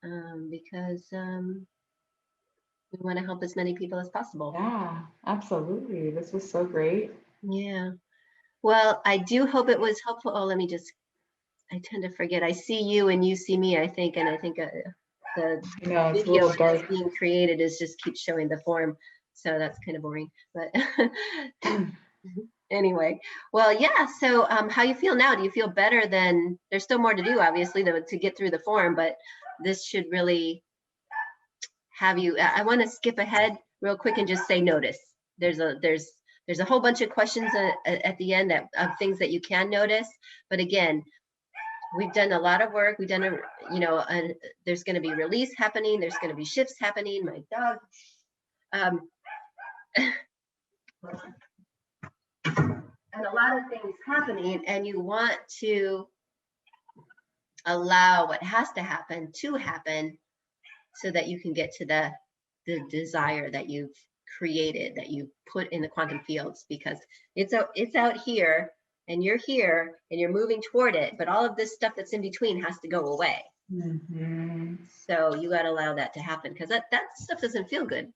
because we want to help as many people as possible. Yeah, absolutely. This was so great. Yeah. Well, I do hope it was helpful. Oh, I tend to forget. I see you and you see me, I think, and I think the I know, it's a video little dark. that's being created is just keeps showing the form. So that's kind of boring, but anyway, well, yeah. So how you feel now? Do you feel better than, there's still more to do, obviously, to get through the form, but this should really have you, I want to skip ahead real quick and just say notice. There's a whole bunch of questions at the end of things that you can notice. But again, we've done a lot of work. We've done, there's going to be release happening. There's going to be shifts happening. My dog. And a lot of things happening, and you want to allow what has to happen so that you can get to the desire that you've created, that you put in the quantum fields, because it's out here and you're moving toward it, but all of this stuff that's in between has to go away. So you got to allow that to happen, because that stuff doesn't feel good.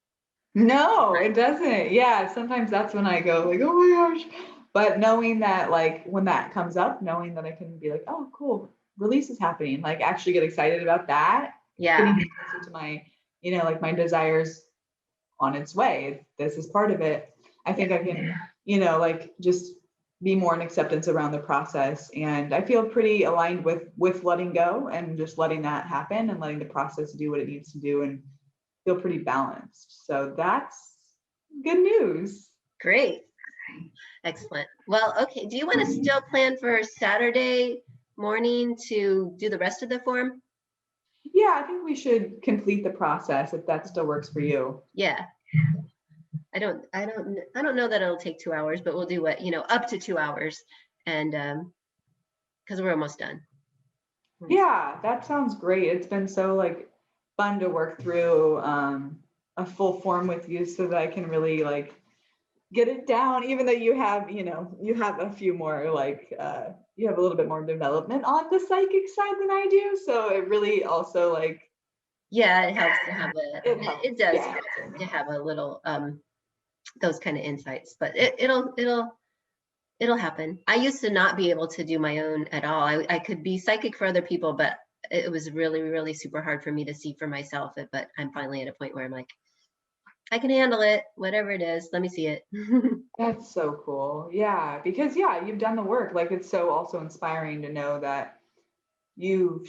No, it doesn't. Yeah, sometimes that's when I go like, oh my gosh. But knowing that, like, when that comes up, knowing that I can be like, oh, cool, release is happening. Like, actually get excited about that. Yeah. Getting closer to my, like my desires on its way. This is part of it. I think I can, like, just be more in acceptance around the process. And I feel pretty aligned with letting go and just letting that happen and letting the process do what it needs to do, and feel pretty balanced. So that's good news. Great. Excellent. Well, okay. Do you want to still plan for Saturday morning to do the rest of the form? Yeah, I think we should complete the process if that still works for you. Yeah. I don't know that it'll take 2 hours, but we'll do what, up to 2 hours. And because we're almost done. Yeah, that sounds great. It's been so like fun to work through a full form with you so that I can really like get it down, even though you have, you have a few more like you have a little bit more development on the psychic side than I do. So it really also like, yeah, it helps to have it does yeah. help to have a little those kind of insights, but it'll happen. I used to not be able to do my own at all. I could be psychic for other people, but it was really, really super hard for me to see for myself. But I'm finally at a point where I'm like, I can handle it, whatever it is. Let me see it. That's so cool. Yeah, because you've done the work. Like, it's so also inspiring to know that you've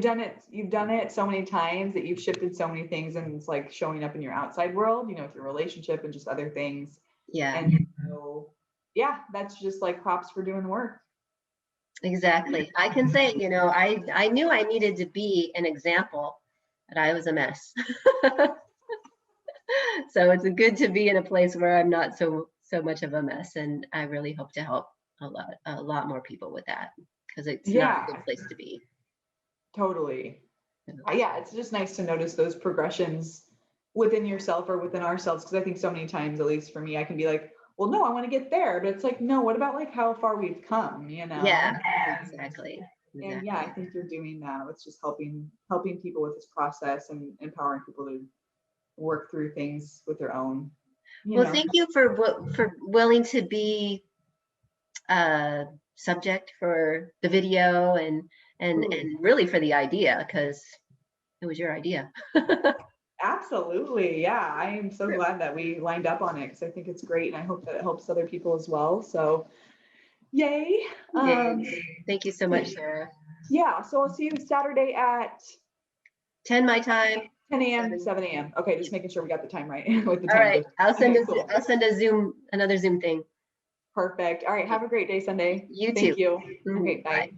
done it so many times, that you've shifted so many things, and it's like showing up in your outside world, with your relationship and just other things. Yeah. And that's just like props for doing the work. Exactly. I can say, I knew I needed to be an example, but I was a mess. So it's good to be in a place where I'm not so much of a mess, and I really hope to help a lot more people with that, because it's not a good place to be. Totally. Yeah, it's just nice to notice those progressions within yourself or within ourselves, because I think so many times, at least for me, I can be like, well, no, I want to get there, but it's like, no, what about like how far we've come, Yeah, exactly. And I think you're doing that. It's just helping people with this process and empowering people to work through things with their own. Well, thank you for willing to be a subject for the video and really for the idea, because it was your idea. Absolutely. Yeah. I am so glad that we lined up on it, because I think it's great, and I hope that it helps other people as well. So yay. Thank you so much, Sarah. Yeah. So I'll see you Saturday at 10 my time. 10 a.m. 7 a.m. Okay, just making sure we got the time right with the time. All right. I'll send another Zoom thing. Perfect. All right. Have a great day, Sunday. You too. Thank you. Okay. Bye.